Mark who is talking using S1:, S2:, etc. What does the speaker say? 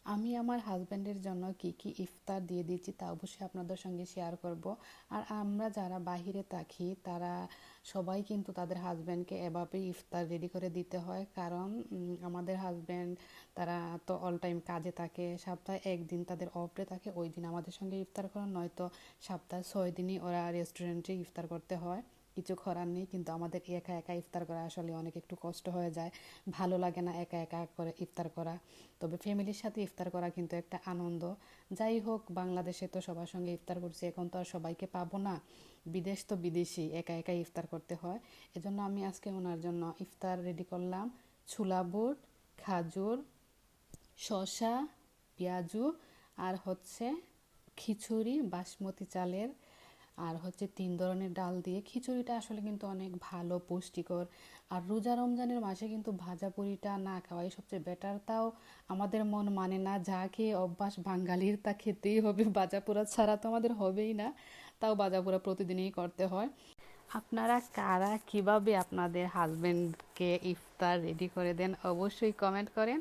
S1: আমি আমার হাজব্যান্ডের জন্য কি কি ইফতার দিয়ে দিচ্ছি তা অবশ্যই আপনাদের সঙ্গে শেয়ার করব। আর আমরা যারা বাহিরে থাকি তারা সবাই কিন্তু তাদের হাজব্যান্ডকে এভাবেই ইফতার রেডি করে দিতে হয়, কারণ আমাদের হাজব্যান্ড তারা তো অল টাইম কাজে থাকে, সপ্তাহে একদিন তাদের অফ ডে থাকে, ওই দিন আমাদের সঙ্গে ইফতার করেন, নয়তো সপ্তাহে 6 দিনই ওরা রেস্টুরেন্টে ইফতার করতে হয়। কিছু করার নেই, কিন্তু আমাদের একা একা ইফতার করা আসলে অনেক একটু কষ্ট হয়ে যায়, ভালো লাগে না একা একা করে ইফতার করা। তবে ফ্যামিলির সাথে ইফতার করা কিন্তু একটা আনন্দ। যাই হোক, বাংলাদেশে তো সবার সঙ্গে ইফতার করছি, এখন তো আর সবাইকে পাবো না, বিদেশ তো বিদেশি, একা একা ইফতার করতে হয়। এজন্য আমি আজকে ওনার জন্য ইফতার রেডি করলাম। ছোলা বুট, খাজুর, শসা, পেঁয়াজু, আর হচ্ছে খিচুড়ি বাসমতি চালের, আর হচ্ছে 3 ধরনের ডাল দিয়ে খিচুড়িটা আসলে কিন্তু অনেক ভালো, পুষ্টিকর। আর রোজা রমজানের মাসে কিন্তু ভাজা পুরিটা না খাওয়াই সবচেয়ে বেটার। তাও আমাদের মন মানে না, যা খেয়ে অভ্যাস বাঙালির তা খেতেই হবে, ভাজা পোড়া ছাড়া তো আমাদের হবেই না। তাও ভাজা পোড়া প্রতিদিনই করতে হয়। আপনারা কারা কিভাবে আপনাদের হাজবেন্ডকে ইফতার রেডি করে দেন অবশ্যই কমেন্ট করেন।